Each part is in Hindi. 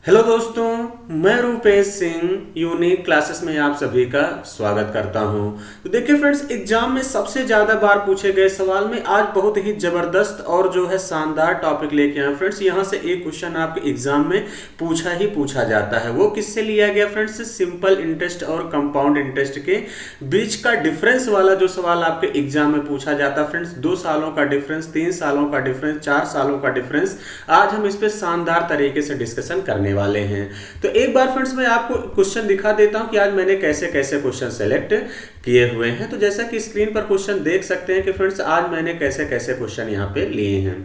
हेलो दोस्तों, मैं रूपेश सिंह यूनिक क्लासेस में आप सभी का स्वागत करता हूं। तो देखिए फ्रेंड्स, एग्जाम में सबसे ज़्यादा बार पूछे गए सवाल में आज बहुत ही ज़बरदस्त और जो है शानदार टॉपिक लेके आए फ्रेंड्स। यहां से एक क्वेश्चन आपके एग्जाम में पूछा जाता है। वो किससे लिया गया फ्रेंड्स? सिंपल इंटरेस्ट और कंपाउंड इंटरेस्ट के बीच का डिफरेंस वाला जो सवाल आपके एग्जाम में पूछा जाता है फ्रेंड्स। 2 सालों का डिफरेंस, 3 सालों का डिफरेंस, 4 सालों का डिफरेंस, आज हम इस पे शानदार तरीके से डिस्कशन करने वाले हैं। तो एक बार फ्रेंड्स मैं आपको क्वेश्चन दिखा देता हूं कि आज मैंने कैसे कैसे क्वेश्चन सेलेक्ट किए हुए हैं। तो जैसा कि स्क्रीन पर क्वेश्चन देख सकते हैं कि फ्रेंड्स आज मैंने कैसे कैसे क्वेश्चन यहां पे लिए हैं।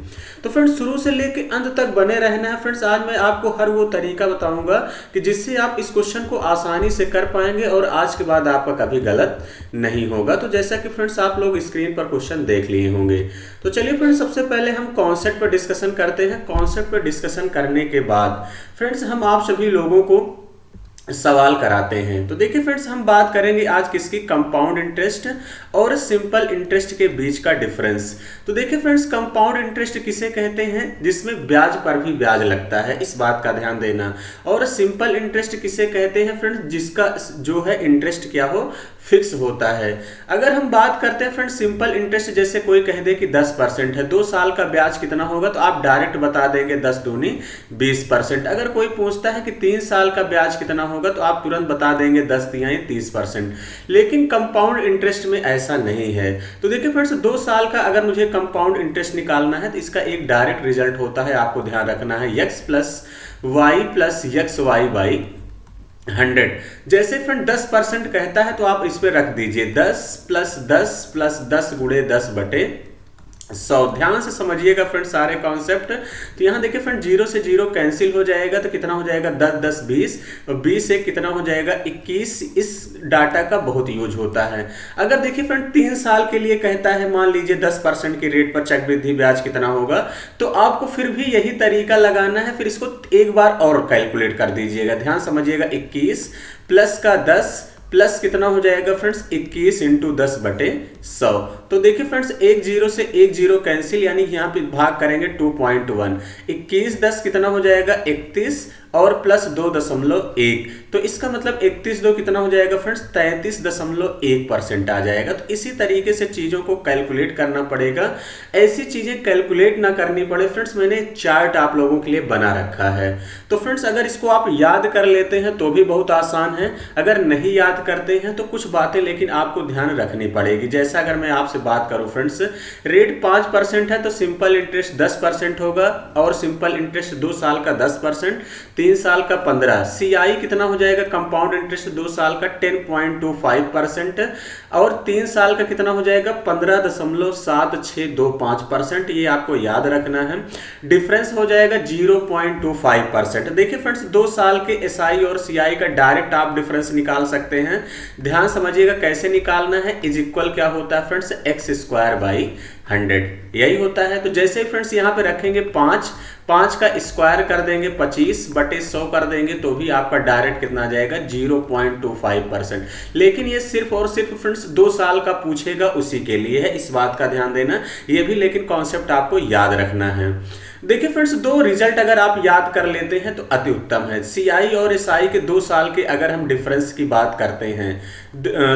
तो फ्रेंड्स शुरू से लेकर अंत तक बने रहना है फ्रेंड्स। आज मैं आपको हर वो तरीका बताऊंगा कि जिससे आप इस क्वेश्चन को आसानी से कर पाएंगे और आज के बाद आपका कभी गलत नहीं होगा। तो जैसा कि फ्रेंड्स आप लोग स्क्रीन पर क्वेश्चन देख लिए होंगे। तो चलिए फ्रेंड्स, सबसे पहले हम कॉन्सेप्ट पर डिस्कशन करते हैं। कॉन्सेप्ट पर डिस्कशन करने के बाद फ्रेंड्स हम आप सभी लोगों को सवाल कराते हैं। तो देखिए फ्रेंड्स, हम बात करेंगे आज किसकी? कंपाउंड इंटरेस्ट और सिंपल इंटरेस्ट के बीच का डिफरेंस। तो देखिए फ्रेंड्स, कंपाउंड इंटरेस्ट किसे कहते हैं? जिसमें ब्याज पर भी ब्याज लगता है, इस बात का ध्यान देना। और सिंपल इंटरेस्ट किसे कहते हैं फ्रेंड्स? जिसका जो है इंटरेस्ट क्या हो, फिक्स होता है। अगर हम बात करते हैं फ्रेंड्स सिंपल इंटरेस्ट, जैसे कोई कह दे कि 10% है, 2 साल का ब्याज कितना होगा, तो आप डायरेक्ट बता देंगे 10 दूनी 20%। अगर कोई पूछता है कि 3 साल का ब्याज कितना होगा, तो आप तुरंत बता देंगे 10 तिहाई 30%। लेकिन कंपाउंड इंटरेस्ट में ऐसा नहीं है। तो देखिए फ्रेंड्स, 2 साल का अगर मुझे कंपाउंड इंटरेस्ट निकालना है तो इसका एक डायरेक्ट रिजल्ट होता है, आपको ध्यान रखना है, x plus y plus x y by 100। जैसे फ्रेंड 10% कहता है तो आप इस पे रख दीजिए 10 प्लस 10 प्लस 10 गुणे 10 बटे 100। ध्यान से समझिएगा फ्रेंड सारे कॉन्सेप्ट। तो यहाँ देखिए फ्रेंड 0 से 0 कैंसिल हो जाएगा, तो कितना हो जाएगा 10 10 20 और 20 से कितना हो जाएगा 21। इस डाटा का बहुत यूज होता है। अगर देखिए फ्रेंड 3 साल के लिए कहता है, मान लीजिए 10% की रेट पर चक्रवृद्धि ब्याज कितना होगा, तो आपको फिर भी यही तरीका लगाना है। फिर इसको एक बार और कैलकुलेट कर दीजिएगा। ध्यान समझिएगा, 21 प्लस का 10 प्लस कितना हो जाएगा फ्रेंड्स 21 इंटू 10 बटे 100। तो देखिए फ्रेंड्स, एक 0 से एक 0 कैंसिल, यानी यहाँ पे भाग करेंगे 2.1। 21 10 कितना हो जाएगा 31 और प्लस 2.1। तो इसका मतलब 31 2 कितना हो जाएगा फ्रेंड्स 33.1% आ जाएगा। तो इसी तरीके से चीजों को कैलकुलेट करना पड़ेगा। ऐसी चीजें कैलकुलेट ना करनी पड़े फ्रेंड्स, मैंने चार्ट आप लोगों के लिए बना रखा है। तो फ्रेंड्स अगर इसको आप याद कर लेते हैं तो भी बहुत आसान है, अगर नहीं याद करते हैं तो कुछ बातें लेकिन आपको ध्यान रखनी पड़ेगी। जैसा अगर मैं आपसे बात करूं फ्रेंड्स, रेट 5% है तो सिंपल इंटरेस्ट 10% होगा, और सिंपल इंटरेस्ट 2 साल का 10%, 3 साल का 15। सीआई कितना हो जाएगा? कंपाउंड इंटरेस्ट 2 साल का 10.25% और 3 साल का कितना हो जाएगा 15.7625%। ये आपको याद रखना है। डिफरेंस हो जाएगा 0.25%। देखिए फ्रेंड्स, 2 साल के एसआई और सीआई का डायरेक्ट आप डिफरेंस निकाल सकते हैं। ध्यान समझिएगा कैसे निकालना है। इज इक्वल क्या होता है फ्रेंड्स? एक्स स्क्वायर बाई 100, यही होता है। तो जैसे फ्रेंड्स यहाँ पे रखेंगे 5 का स्क्वायर कर देंगे 25 बटे 100 कर देंगे, तो भी आपका डायरेक्ट कितना आ जाएगा 0.25%। लेकिन ये सिर्फ और सिर्फ फ्रेंड्स 2 साल का पूछेगा, उसी के लिए है, इस बात का ध्यान देना। ये भी लेकिन कॉन्सेप्ट आपको याद रखना है। देखिए फ्रेंड्स, 2 रिजल्ट अगर आप याद कर लेते हैं तो अति उत्तम है। सीआई और एसआई के 2 साल के अगर हम डिफरेंस की बात करते हैं,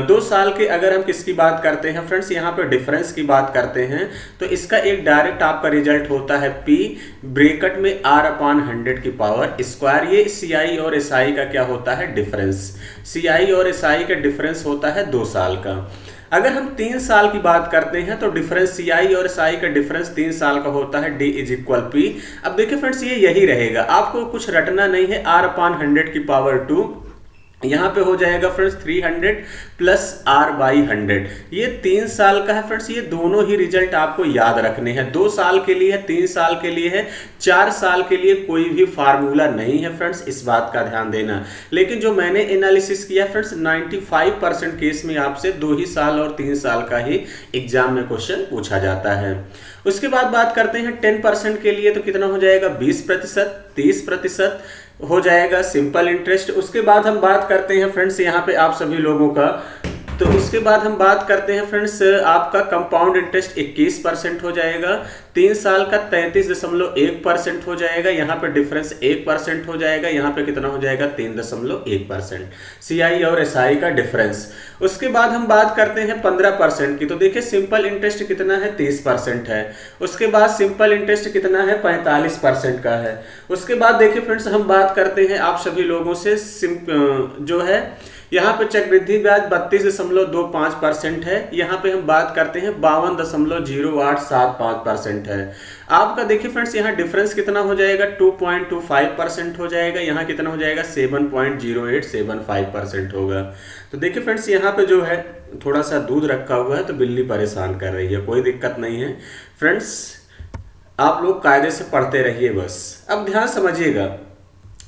2 साल के अगर हम किसकी बात करते हैं फ्रेंड्स, यहाँ पे डिफरेंस की बात करते हैं, तो इसका एक डायरेक्ट आपका रिजल्ट होता है P ब्रैकेट में R/100 की पावर स्क्वायर। ये सीआई और एसआई का क्या होता है? डिफरेंस। सीआई और एसआई का डिफरेंस होता है 2 साल का। अगर हम 3 साल की बात करते हैं तो डिफरेंस सीआई और एसआई का डिफरेंस 3 साल का होता है D इज इक्वल P। अब देखिए फ्रेंड्स, ये यही रहेगा, आपको कुछ रटना नहीं है। R/100 की पावर 2 यहाँ पे हो जाएगा फ्रेंड्स 300 प्लस R/100। ये 3 साल का है फ्रेंड्स। ये दोनों ही रिजल्ट आपको याद रखने हैं। 2 साल के लिए है, 3 साल के लिए है, 4 साल के लिए कोई भी फार्मूला नहीं है फ्रेंड्स, इस बात का ध्यान देना। लेकिन जो मैंने एनालिसिस किया फ्रेंड्स, 95% केस में आपसे 2 ही साल और 3 साल का ही एग्जाम में क्वेश्चन पूछा जाता है। उसके बाद बात करते हैं 10% के लिए, तो कितना हो जाएगा 20%, 30% हो जाएगा सिंपल इंटरेस्ट। उसके बाद हम बात करते हैं फ्रेंड्स यहाँ पे आप सभी लोगों का तो उसके बाद हम बात करते हैं फ्रेंड्स, आपका कंपाउंड इंटरेस्ट 21% हो जाएगा, 3 साल का 33.1% हो जाएगा, यहाँ पे डिफरेंस 1% हो जाएगा, यहाँ पे कितना हो जाएगा 3.1% सीआई और एसआई का डिफरेंस। उसके बाद हम बात करते हैं 15% की, तो देखिए सिंपल इंटरेस्ट कितना है 30% है, उसके बाद सिंपल इंटरेस्ट कितना है 45% का है। उसके बाद देखिए फ्रेंड्स हम बात करते हैं आप सभी लोगों से जो है यहाँ पे चक्रवृद्धि ब्याज 32.25% है, यहाँ पे हम बात करते हैं 52.0875% है। आपका देखिए फ्रेंड्स यहाँ डिफरेंस कितना हो जाएगा 2.25% हो जाएगा, यहाँ कितना हो जाएगा 7.0875% होगा। तो देखिए फ्रेंड्स यहाँ पे जो है थोड़ा सा दूध रखा हुआ है तो बिल्ली परेशान कर रही है, कोई दिक्कत नहीं है फ्रेंड्स, आप लोग कायदे से पढ़ते रहिए बस। अब ध्यान समझिएगा,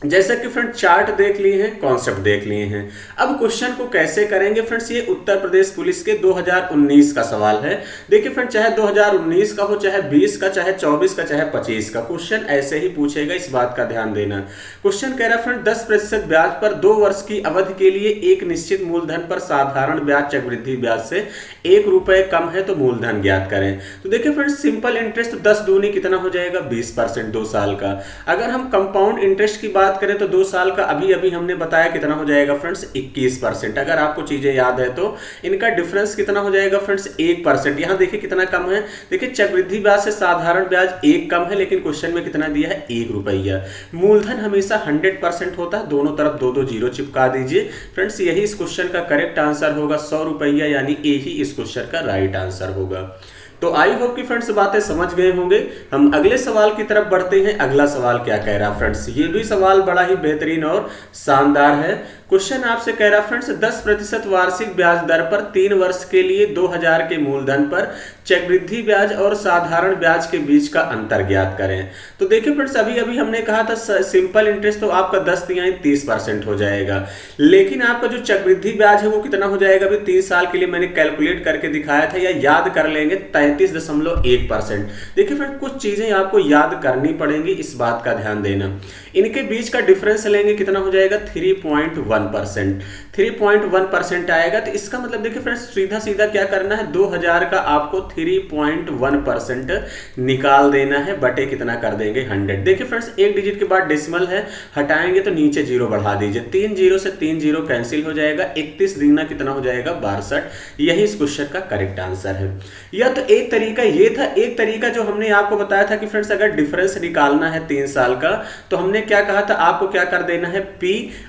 जैसा कि फ्रेंड चार्ट देख लिए हैं, कॉन्सेप्ट देख लिए हैं, अब क्वेश्चन को कैसे करेंगे फ्रेंड्स, ये उत्तर प्रदेश पुलिस के 2019 का सवाल है। देखिए फ्रेंड चाहे 2019 का हो, चाहे 20 का, चाहे 24 का, चाहे 25 का, क्वेश्चन ऐसे ही पूछेगा, इस बात का ध्यान देना। क्वेश्चन कह रहा है फ्रेंड 10% ब्याज पर 2 वर्ष की अवधि के लिए एक निश्चित मूलधन पर साधारण ब्याज चक्रवृद्धि ब्याज से 1 रुपए कम है तो मूलधन ज्ञात करें। तो देखिए फ्रेंड सिंपल इंटरेस्ट 10 दूनी कितना हो जाएगा 20% 2 साल का। अगर हम कंपाउंड इंटरेस्ट की बात करें तो 2 साल का अभी अभी हमने बताया कितना हो जाएगा फ्रेंड्स 21%। अगर आपको चीजें याद है तो इनका डिफरेंस कितना हो जाएगा फ्रेंड्स 1%। यहां देखिए कितना कम है, देखिए चक्रवृद्धि ब्याज से साधारण ब्याज 1 कम है, लेकिन क्वेश्चन में कितना दिया है 1 रुपया। मूलधन हमेशा 100% होता है, दोनों तरफ 2-2 जीरो चिपका दीजिए फ्रेंड्स, यही इस क्वेश्चन का करेक्ट आंसर होगा 100 रुपया, यानी ए ही इस क्वेश्चन का राइट आंसर होगा। तो आई होप कि फ्रेंड्स बातें समझ गए होंगे। हम अगले सवाल की तरफ बढ़ते हैं। अगला सवाल क्या कह रहा है फ्रेंड्स, ये भी सवाल बड़ा ही बेहतरीन और शानदार है। क्वेश्चन आपसे कह रहा है फ्रेंड्स 10% वार्षिक ब्याज दर पर 3 वर्ष के लिए 2000 के मूलधन पर चक्रवृद्धि ब्याज और साधारण ब्याज के बीच का अंतर ज्ञात करें। तो देखिए फ्रेंड्स अभी अभी हमने कहा था सिंपल इंटरेस्ट तो आपका 10-30% हो जाएगा, लेकिन आपका जो चक्रवृद्धि ब्याज है वो कितना हो जाएगा, अभी 3 साल के लिए मैंने कैलकुलेट करके दिखाया था, या याद कर लेंगे 33.1%। देखिए फ्रेंड कुछ चीजें आपको याद करनी पड़ेंगी, इस बात का ध्यान देना। इनके बीच का डिफरेंस लेंगे कितना हो जाएगा 3.1%, 3.1% आएगा। तो इसका मतलब देखिए फ्रेंड्स सीधा सीधा क्या करना है, 2000 का आपको 3.1% निकाल देना है, बटे कितना कर देंगे 100। देखिए फ्रेंड्स एक डिजिट के बाद डेसिमल है, हटाएंगे तो नीचे जीरो बढ़ा दीजिए, 3 जीरो से 3 जीरो कैंसिल हो जाएगा, 31 दूना कितना हो जाएगा 62। यही इस क्वेश्चन का करेक्ट आंसर है। यह तो एक तरीका ये था। एक तरीका जो हमने आपको बताया था कि फ्रेंड्स अगर डिफरेंस निकालना है 3 साल का, तो हमने क्या कहा था, आपको क्या कर देना है P,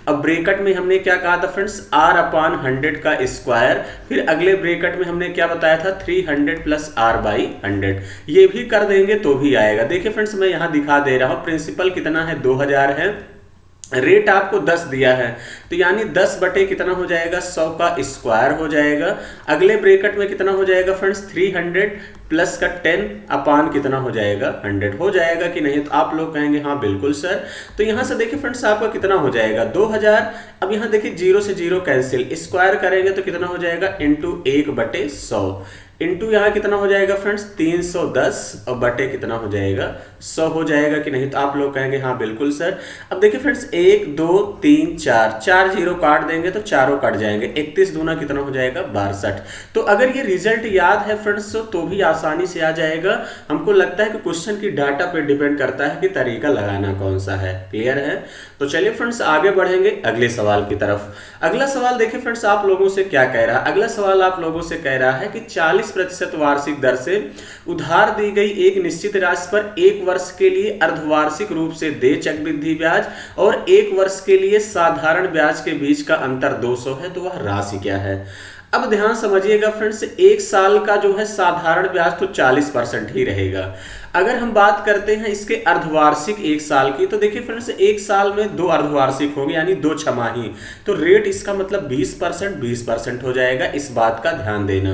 अब ब्रैकेट में हमने क्या कहा था फ्रेंड्स R/100 का स्क्वायर, फिर अगले ब्रैकेट में हमने क्या बताया था 300 + R/100, ये भी कर देंगे तो भी आएगा। देखिए फ्रेंड्स मैं यहां दिखा दे रहा हूं, प्रिंसिपल कितना है 2000 है, रेट आपको 10 दिया है, तो यानी 10 बटे कितना हो जाएगा 100 का स्क्वायर हो जाएगा। अगले ब्रैकेट में कितना हो जाएगा फ्रेंड्स 300 प्लस का 10 अपान कितना हो जाएगा 100 हो जाएगा कि नहीं, तो आप लोग कहेंगे हाँ बिल्कुल सर। तो यहां से देखिए फ्रेंड्स आपका कितना हो जाएगा 2000, अब यहां देखिए जीरो से जीरो कैंसिल, स्क्वायर करेंगे तो कितना हो जाएगा इंटू 1/100, इंटू यहाँ कितना हो जाएगा फ्रेंड्स 310 और बटे कितना हो जाएगा 100 हो जाएगा कि नहीं, तो आप लोग कहेंगे हाँ बिल्कुल सर। अब देखिए फ्रेंड्स 1 2 3 4 जीरो काट देंगे तो चारों कट जाएंगे, 31 दूना कितना हो जाएगा 62। तो अगर ये रिजल्ट याद है फ्रेंड्स तो भी आसानी से आ जाएगा। हमको लगता है कि क्वेश्चन की डाटा पे डिपेंड करता है कि तरीका लगाना कौन सा है। क्लियर है? तो चलिए फ्रेंड्स आगे बढ़ेंगे अगले सवाल की तरफ। अगला सवाल देखिए फ्रेंड्स आप लोगों से क्या कह रहा है। अगला सवाल आप लोगों से कह रहा है कि 40% वार्षिक दर से उधार दी गई एक निश्चित राशि पर 1 वर्ष के लिए अर्धवार्षिक रूप से देय चक्रवृद्धि ब्याज और 1 वर्ष के लिए साधारण ब्याज के बीच का अंतर 200 है, तो वह राशि क्या है। अब ध्यान समझिएगा फ्रेंड्स, 1 साल का जो है साधारण ब्याज तो 40% ही रहेगा। अगर हम बात करते हैं इसके अर्धवार्षिक 1 साल की, तो देखिए फ्रेंड्स 1 साल में 2 अर्धवार्षिक होंगे यानी 2 छमाही, तो रेट इसका मतलब 20% हो जाएगा, इस बात का ध्यान देना।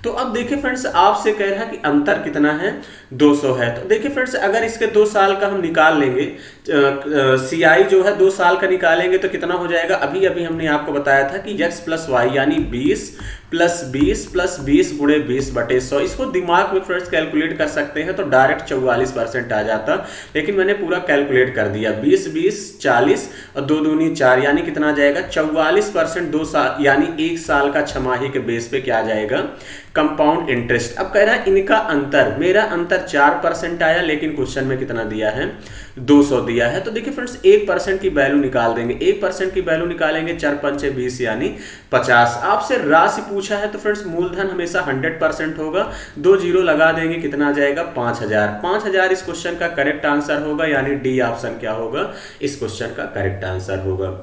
तो अब देखिए फ्रेंड्स आपसे कह रहा है कि अंतर कितना है 200 है। तो देखिए फ्रेंड्स अगर इसके 2 साल का हम निकाल लेंगे, सीआई जो है 2 साल का निकालेंगे तो कितना हो जाएगा, अभी अभी हमने आपको बताया था कि x + y यानी 20 प्लस 20 गुणे 20/100। इसको दिमाग में फ्रेंड्स कैलकुलेट कर सकते हैं तो डायरेक्ट 44% आ जाता, लेकिन मैंने पूरा कैलकुलेट कर दिया। 20 20 40 और 2 दूनी 4 यानी कितना आ जाएगा 44%। 2 साल यानी 1 साल का छमाही के बेस पे क्या आ जाएगा कंपाउंड इंटरेस्ट। अब कह रहा है इनका अंतर, मेरा अंतर 4% आया, लेकिन क्वेश्चन में कितना दिया है 200 दिया है। तो देखिए फ्रेंड्स 1% की वैल्यू निकाल देंगे, 1% की वैल्यू निकालेंगे 4 पंचे 20 यानी 50। आपसे राशि पूछा है तो फ्रेंड्स मूलधन हमेशा 100% होगा। 2 जीरो लगा देंगे, कितना आ जाएगा 5000। 5000 इस क्वेश्चन का करेक्ट आंसर होगा, यानी डी ऑप्शन क्या होगा इस क्वेश्चन का करेक्ट आंसर होगा।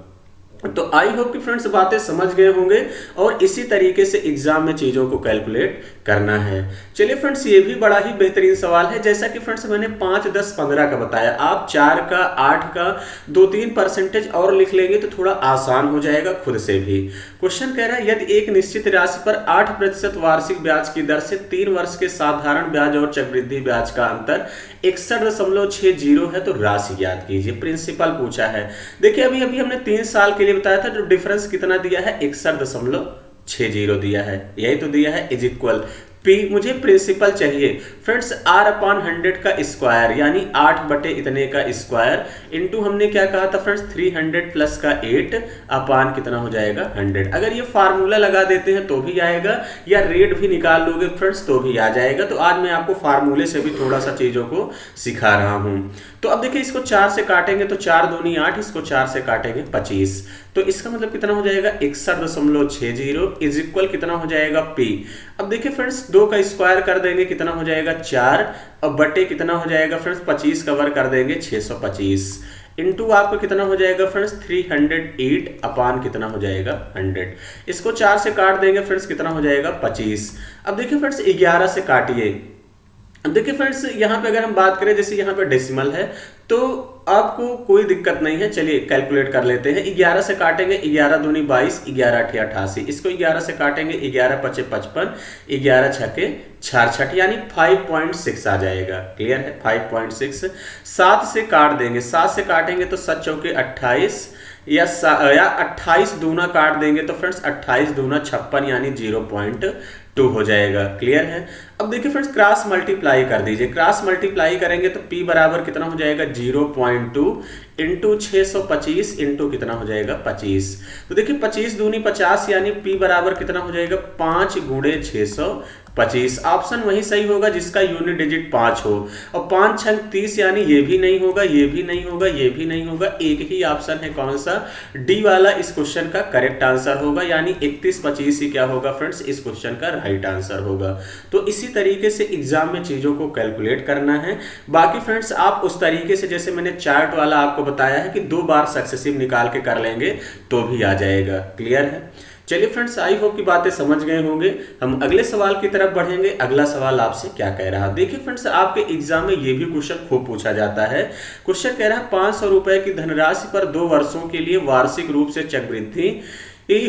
तो आई होप कि फ्रेंड्स बातें समझ गए होंगे और इसी तरीके से एग्जाम में चीजों को कैलकुलेट करना है। चलिए फ्रेंड्स ये भी बड़ा ही बेहतरीन सवाल है, जैसा कि फ्रेंड्स मैंने 5 10 15 का बताया, आप 4 का 8 का 2-3% और लिख लेंगे तो थोड़ा आसान हो जाएगा खुद से भी। क्वेश्चन कह रहा है यदि एक निश्चित राशि पर 8% वार्षिक ब्याज की दर से 3 वर्ष के साधारण ब्याज और चक्रवृद्धि ब्याज का अंतर 61.60 है तो राशि याद कीजिए। प्रिंसिपल पूछा है। देखिए अभी अभी हमने 3 साल के लिए बताया था, जो डिफरेंस कितना दिया है 61.60 दिया है, यही तो दिया है इज इक्वल पी। मुझे प्रिंसिपल चाहिए फ्रेंड्स R/100 का स्क्वायर यानी 8 बटे इतने का स्क्वायर इनटू हमने क्या कहा था फ्रेंड्स 300 प्लस का 8 अपान कितना हो जाएगा 100। अगर ये फार्मूला लगा देते हैं तो भी आएगा, या रेट भी निकाल लोगे फ्रेंड्स तो भी आ जाएगा। तो आज मैं आपको फार्मूले से भी थोड़ा सा चीजों को सिखा रहा हूं। तो अब देखिए इसको 4 से काटेंगे तो 4 दूनी 8, इसको 4 से काटेंगे 25, तो इसका मतलब कितना हो जाएगा 61.60 इज इक्वल कितना हो जाएगा P। अब देखिए फ्रेंड्स 2 का स्क्वायर कर देंगे कितना हो जाएगा 4, अब बटे कितना हो जाएगा फ्रेंड्स 25 कवर कर देंगे 625 इनटू आपको कितना हो जाएगा फ्रेंड्स 308 अपान कितना हो जाएगा 100। इसको 4 से काट देंगे फ्रेंड्स कितना हो जाएगा 25। अब देखिए फ्रेंड्स 11 से काटिए। अब देखिए फ्रेंड्स यहाँ पे अगर हम बात करें जैसे यहाँ पे डेसिमल है तो आपको कोई दिक्कत नहीं है। चलिए कैलकुलेट कर लेते हैं। 11 से काटेंगे 11 दूनी 22, 11 अठे 88, इसको 11 से काटेंगे 11 पचे 55, 11 छके 66 यानी 5.6 आ जाएगा। क्लियर है 5.6। 7 से काट देंगे, 7 से काटेंगे तो 7 चौके 28 या 28 दूना काट देंगे तो फ्रेंड्स 28 दूना 56 यानी 0.2 हो जाएगा। क्लियर है। अब देखिए फ्रेंड्स क्रॉस मल्टीप्लाई कर दीजिए। क्रॉस मल्टीप्लाई करेंगे तो P बराबर कितना हो जाएगा 0.2 इंटू 625 इंटू कितना हो जाएगा 25। तो देखिए 25 दूनी 50 यानी P बराबर कितना हो जाएगा 5 गुणे 625। ऑप्शन वही सही होगा जिसका यूनिट डिजिट 5 हो। और 5 छंग 30 यानी ये भी नहीं होगा, ये भी नहीं होगा, ये भी नहीं होगा। एक ही ऑप्शन है कौन सा डी वाला इस क्वेश्चन का करेक्ट आंसर होगा, यानी 31 25 ही क्या होगा फ्रेंड्स इस क्वेश्चन का राइट आंसर होगा। तो इसी तरीके से एग्जाम में चीजों को कैलकुलेट करना है। बाकी फ्रेंड्स आप उस तरीके से जैसे मैंने चार्ट वाला आपको बताया है कि 2 बार सक्सेसिव निकाल के कर लेंगे तो भी आ जाएगा। क्लियर है। चलिए फ्रेंड्स आई होप की बातें समझ गए होंगे। हम अगले सवाल की तरफ बढ़ेंगे। अगला सवाल आपसे क्या कह रहा है देखिए फ्रेंड्स, आपके एग्जाम में ये भी क्वेश्चन खूब पूछा जाता है। क्वेश्चन कह रहा है 500 रुपए की धनराशि पर 2 वर्षों के लिए वार्षिक रूप से चक्रवृद्धि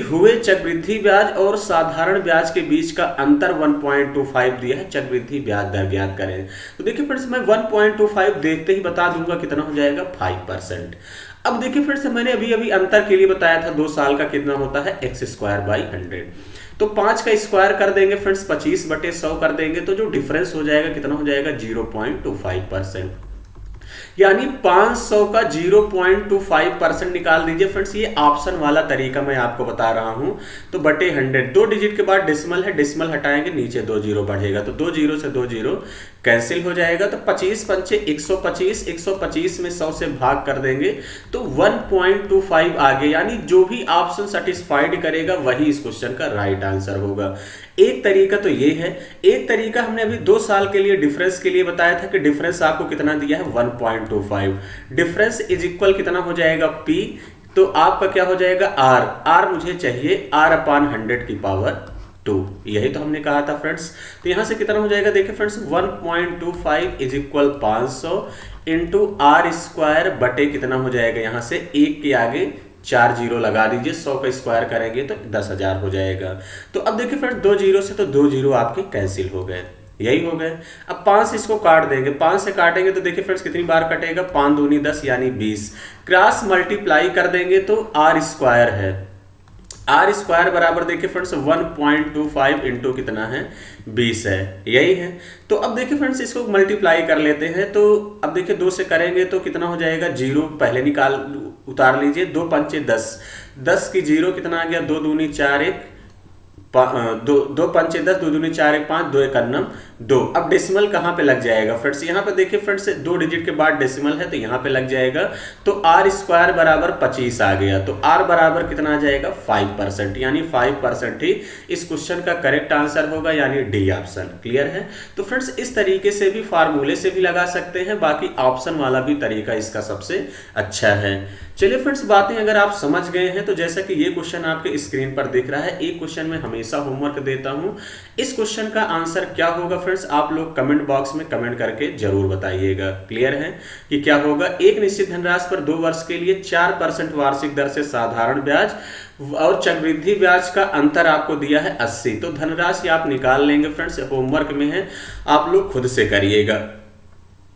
हुए चक्रवृद्धि ब्याज और साधारण ब्याज के बीच का अंतर 1.25 दिया है। चक्रवृद्धि ब्याज दर ज्ञात करें। तो देखिए फ्रेंड्स मैं 1.25 देखते ही बता दूंगा कितना हो जाएगा 5%। अब देखिए फ्रेंड्स मैंने अभी अभी अंतर के लिए बताया था 2 साल का कितना होता है x²/100। तो 5 का स्क्वायर कर देंगे फ्रेंड्स 25/100 कर देंगे तो जो डिफरेंस हो जाएगा कितना हो जाएगा 0.25%। यानी 500 का 0.25% निकाल दीजिए फ्रेंड्स। ये ऑप्शन वाला तरीका मैं आपको बता रहा हूं। तो बटे 100, 2 डिजिट के बाद डेसिमल है, डेसिमल हटाएंगे नीचे 2 जीरो बढ़ेगा तो 2 जीरो से 2 जीरो कैंसिल हो जाएगा। तो 25 पंचे 125, 125 में 100 से भाग कर देंगे तो 1.25 आगे, यानी जो भी ऑप्शन सेटिस्फाइड करेगा वही इस क्वेश्चन का राइट आंसर होगा। एक तरीका तो ये है। एक तरीका हमने अभी 2 साल के लिए डिफरेंस के लिए बताया था कि डिफरेंस आपको कितना दिया है 1.25। डिफरेंस इज इक्वल कितना हो जाएगा P, तो आपका क्या हो जाएगा R मुझे चाहिए R/100 की पावर 2। यही तो हमने कहा था फ्रेंड्स। तो यहां से कितना हो जाएगा देखिए friends 1.25 is equal 500 into R² बटे कितना हो जाएगा यहां से 1 के आगे 4 जीरो लगा दीजिए, 100 का स्क्वायर करेंगे तो 10,000 हो जाएगा। तो अब देखिए फ्रेंड्स 2 जीरो से तो 2 जीरो आपके कैंसिल हो गए, यही हो गए। अब 5 से इसको काट देंगे, 5 से काटेंगे तो देखिए फ्रेंड्स कितनी बार कटेगा 5 दूनी 10 यानी 20। क्रॉस मल्टीप्लाई कर देंगे तो R² है आर स्क्वायर बराबर देखिए फ्रेंड्स 1.25 इंटू कितना है 20 है, यही है। तो अब देखिए फ्रेंड्स इसको मल्टीप्लाई कर लेते हैं। तो अब देखिए 2 से करेंगे तो कितना हो जाएगा, जीरो पहले निकाल उतार लीजिए, 2 पंचे 10, 10 की जीरो कितना आ गया, 2 दूनी 4 1 दो पंचे 10, 2 दूनी 4 1 5, 2 1 2। अब डेसिमल कहाँ पे लग जाएगा फ्रेंड्स, यहाँ पे देखिए फ्रेंड्स 2 डिजिट के बाद डेसिमल है तो यहाँ पे लग जाएगा। तो आर स्क्वायर बराबर 25 आ गया। तो आर बराबर कितना आ जाएगा 5%, यानी 5% ही इस क्वेश्चन का करेक्ट आंसर होगा, यानी डी ऑप्शन। क्लियर है। तो फ्रेंड्स इस तरीके से भी फार्मूले से भी लगा सकते हैं, बाकी ऑप्शन वाला भी तरीका इसका सबसे अच्छा है। चलिए फ्रेंड्स बातें अगर आप समझ गए हैं तो जैसा कि ये क्वेश्चन आपके स्क्रीन पर दिख रहा है, एक क्वेश्चन में हमेशा होमवर्क देता हूं, इस क्वेश्चन का आंसर क्या होगा फ्रेंड्स आप लोग कमेंट बॉक्स में कमेंट करके जरूर बताइएगा। क्लियर है कि क्या होगा। एक निश्चित धनराशि पर 2 वर्ष के लिए 4% वार्षिक दर से साधारण ब्याज और चक्रवृद्धि ब्याज का अंतर आपको दिया है 80। तो धनराशि आप निकाल लेंगे फ्रेंड्स, होमवर्क में है, आप लोग खुद से करिएगा।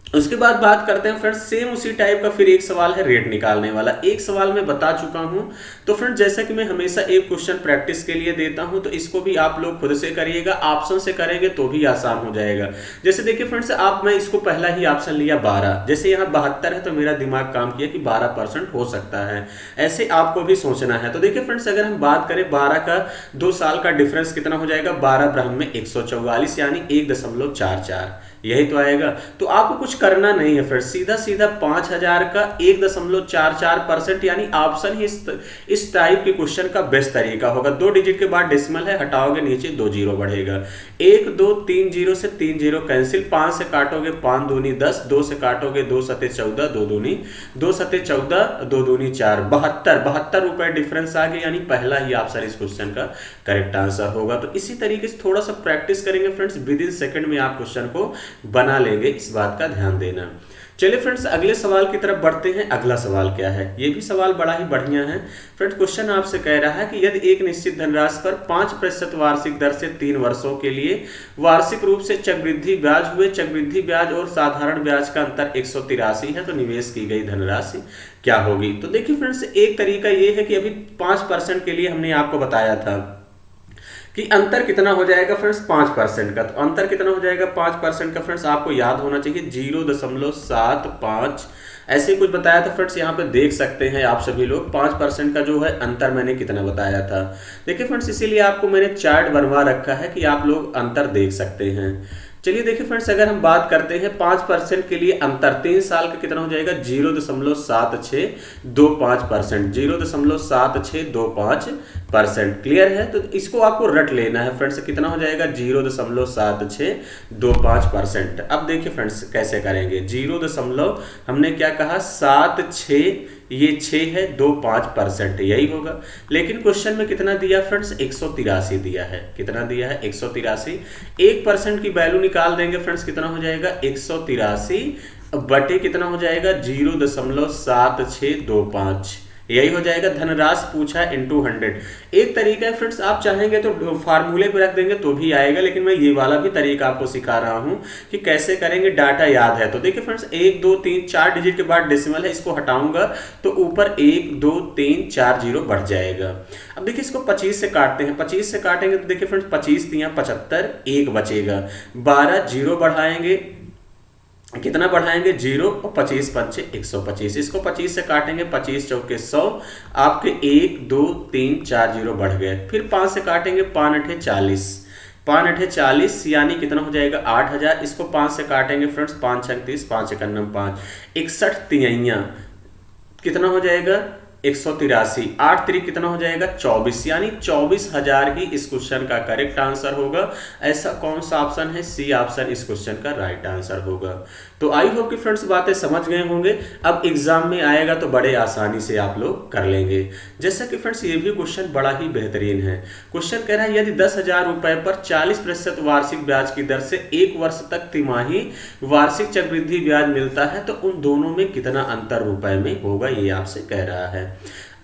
उसके बाद बात करते हैं फ्रेंड्स सेम उसी टाइप का फिर एक सवाल है रेट निकालने वाला। एक सवाल मैं बता चुका हूं। तो फ्रेंड्स जैसा कि मैं हमेशा एक क्वेश्चन प्रैक्टिस के लिए देता हूं, तो इसको भी आप लोग खुद से करिएगा, ऑप्शन से करेंगे तो भी आसान हो जाएगा। जैसे देखिए फ्रेंड्स मैं इसको पहला ही ऑप्शन लिया 12, जैसे यहाँ 72 है तो मेरा दिमाग काम किया कि 12% हो सकता है, ऐसे आपको भी सोचना है। तो देखिए फ्रेंड्स अगर हम बात करें 12 का 2 साल का डिफरेंस कितना हो जाएगा, 12 ब्रह्म में 144, यानी 1.44, यही तो आएगा। तो आपको कुछ करना नहीं है फिर, सीधा सीधा 5000 का 1.44%, यानी ऑप्शन ही इस टाइप के क्वेश्चन का बेस्ट तरीका होगा। 2 डिजिट के बाद डेसिमल है, हटाओगे नीचे 2 जीरो बढ़ेगा, 1 2 3 जीरो से 3 जीरो कैंसिल, 5 से काटोगे 5 दूनी 10, 2 से काटोगे 2 सते 14, 2 दूनी 2 सते 14, 2 दूनी 4, 72 रुपए डिफरेंस आ गया, यानी पहला ही ऑप्शन इस क्वेश्चन का करेक्ट आंसर होगा। तो इसी तरीके से थोड़ा सा प्रैक्टिस करेंगे फ्रेंड्स, विद इन सेकंड में आप क्वेश्चन को बना लेंगे, इस बात का ध्यान देना। चलिए फ्रेंड्स अगले सवाल की तरफ बढ़ते हैं। अगला सवाल क्या है, ये भी सवाल बड़ा ही बढ़िया है फ्रेंड्स। क्वेश्चन आपसे कह रहा है कि यदि एक निश्चित धनराशि पर 5% वार्षिक दर से 3 वर्षों के लिए वार्षिक रूप से चक्रवृद्धि ब्याज हुए, चक्रवृद्धि ब्याज और साधारण ब्याज का अंतर 183 है, तो निवेश की गई धनराशि क्या होगी। तो देखिए फ्रेंड्स एक तरीका ये है कि अभी 5% के लिए हमने आपको बताया था कि अंतर कितना हो जाएगा फ्रेंड्स 5% का। तो अंतर कितना हो जाएगा 5% का फ्रेंड्स, आपको याद होना चाहिए 0.75, ऐसे कुछ बताया था फ्रेंड्स। यहाँ पे देख सकते हैं आप सभी लोग 5% का जो है अंतर मैंने कितना बताया था। देखिए फ्रेंड्स इसीलिए आपको मैंने चार्ट बनवा रखा है कि आप लोग अंतर देख सकते हैं। चलिए देखिए फ्रेंड्स अगर हम बात करते हैं 5% के लिए अंतर 3 साल का कितना हो जाएगा 0.7625%, 0.7625%। क्लियर है। तो इसको आपको रट लेना है फ्रेंड्स, कितना हो जाएगा 0.7625%। अब देखिए फ्रेंड्स कैसे करेंगे, 0. हमने क्या कहा 76, ये 6 है, 25% यही होगा। लेकिन क्वेश्चन में कितना दिया फ्रेंड्स 183 दिया है, कितना दिया है 183। 1% की वैल्यू निकाल देंगे फ्रेंड्स, कितना हो जाएगा 183 बटे कितना हो जाएगा 0.7625, यही हो जाएगा। धनराशि पूछा है इनटू 100। एक तरीका है फ्रेंड्स, आप चाहेंगे तो फार्मूले पे रख देंगे तो भी आएगा, लेकिन मैं ये वाला भी तरीका आपको सिखा रहा हूं कि कैसे करेंगे, डाटा याद है। तो देखिए फ्रेंड्स 1 2 3 4 डिजिट के बाद डेसिमल है, इसको हटाऊंगा तो ऊपर 1 2 3 4 जीरो बढ़ जाएगा। अब देखिए इसको 25 से काटते हैं, 25 से काटेंगे तो देखिए फ्रेंड्स 25 3 75, 1 बचेगा, 12 जीरो बढ़ाएंगे, कितना बढ़ाएंगे 0 और 25 पंचे 125, इसको 25 से काटेंगे 25 चौके 100, आपके 1 2 3 4 जीरो बढ़ गए। फिर 5 से काटेंगे 5 8 40, 5 8 40 यानी कितना हो जाएगा 8000। इसको 5 से काटेंगे फ्रेंड्स 5 6 30, 5 1 5, 61 तिहैया कितना हो जाएगा 183, 8 3 कितना हो जाएगा 24, यानी 24,000 ही इस क्वेश्चन का करेक्ट आंसर होगा। ऐसा कौन सा ऑप्शन है, सी ऑप्शन इस क्वेश्चन का राइट आंसर होगा। तो आई होप कि फ्रेंड्स बातें समझ गए होंगे। अब एग्जाम में आएगा तो बड़े आसानी से आप लोग कर लेंगे। जैसा कि फ्रेंड्स ये भी क्वेश्चन बड़ा ही बेहतरीन है। क्वेश्चन कह रहा है यदि 10,000 रुपए पर 40% वार्षिक ब्याज की दर से 1 वर्ष तक तिमाही वार्षिक चक्रवृद्धि ब्याज मिलता है तो उन दोनों में कितना अंतर रुपए में होगा, ये आपसे कह रहा है।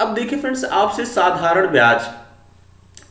अब देखिए फ्रेंड्स आपसे साधारण ब्याज,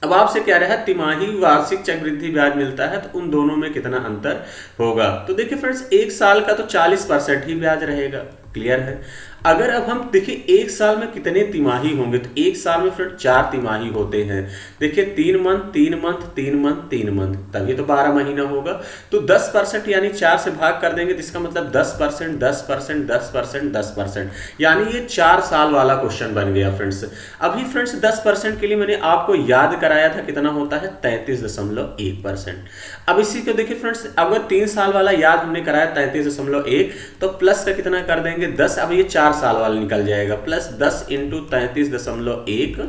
अब आपसे क्या रहा है तिमाही वार्षिक चक्रवृद्धि ब्याज मिलता है तो उन दोनों में कितना अंतर होगा। तो देखिए फ्रेंड्स 1 साल का तो 40% ही ब्याज रहेगा, क्लियर है। अगर अब हम देखिए एक साल में कितने तिमाही होंगे, तो एक साल में फिर 4 तिमाही होते हैं। देखिए 3 मंथ 3 मंथ 3 मंथ 3 मंथ, तभी तो 12 महीना होगा। तो 10% यानी 4 से भाग कर देंगे, तो इसका मतलब 10%, 10%, 10%, 10%, यानी ये 4 साल वाला क्वेश्चन बन गया फ्रेंड्स। अभी फ्रेंड्स 10% के लिए मैंने आपको याद कराया था कितना होता है, 33.1%। अब इसी को देखिए फ्रेंड्स, अगर 3 साल वाला याद हमने कराया 33.1, तो प्लस का कितना कर देंगे 10। अब ये 4 साल वाला निकल जाएगा, प्लस 10 इंटू 33.1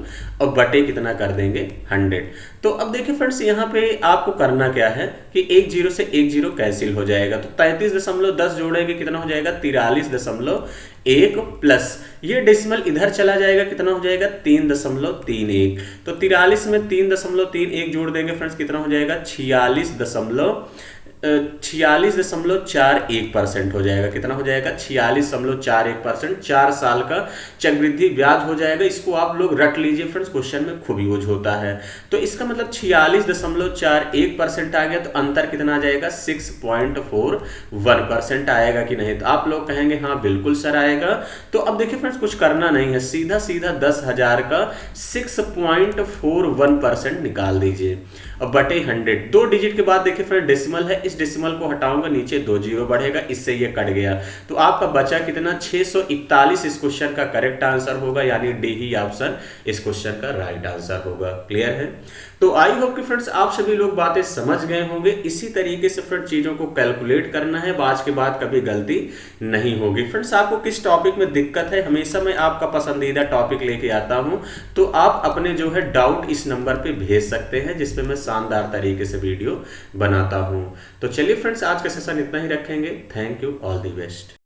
और बटे कितना कर देंगे 100। तो अब देखिए फ्रेंड्स यहाँ पे आपको करना क्या है कि एक जीरो से एक जीरो कैंसिल हो जाएगा, तो 33.10 जोड़ेंगे कितना हो जाएगा 43.1 प्लस ये डेसिमल इधर चला जाएगा, कितना हो जाएगा 3.31। तो 43 में 3.31 जोड़ देंगे फ्रेंड्स, कितना हो जाएगा 46.41% हो जाएगा। कितना हो जाएगा 46.41%। 4 साल का चक्रवृद्धि ब्याज हो जाएगा। इसको आप लोग रट लीजिए फ्रेंड्स, क्वेश्चन में खूब यूज होता है। तो इसका मतलब 46.41% आ गया, तो अंतर कितना आ जाएगा 6.41% आएगा कि नहीं। तो आप लोग कहेंगे हाँ बिल्कुल सर आएगा। तो अब देखिए फ्रेंड्स कुछ करना नहीं है, सीधा सीधा 10,000 का 6.41% निकाल दीजिए और बटे 100। 2 डिजिट के बाद देखिए फ्रेंड डेसिमल है, इस डेसिमल को हटाऊंगा, नीचे 2 जीरो बढ़ेगा, इससे ये कट गया। तो आपका बचा कितना 641 इस क्वेश्चन का करेक्ट आंसर होगा, यानी डी ही ऑप्शन इस क्वेश्चन का राइट आंसर होगा। क्लियर है? तो आई होप कि फ्रेंड्स आप सभी लोग बातें समझ गए होंगे। इसी तरीके से फ्रेंड्स चीजों को कैलकुलेट करना है, आज के बाद कभी गलती नहीं होगी। फ्रेंड्स आपको किस टॉपिक में दिक्कत है, हमेशा मैं आपका पसंदीदा टॉपिक लेके आता हूं, तो आप अपने जो है डाउट इस नंबर पे भेज सकते हैं, जिसपे मैं शानदार तरीके से वीडियो बनाता हूं। तो चलिए फ्रेंड्स आज का सेशन इतना ही रखेंगे। Thank you, all the best.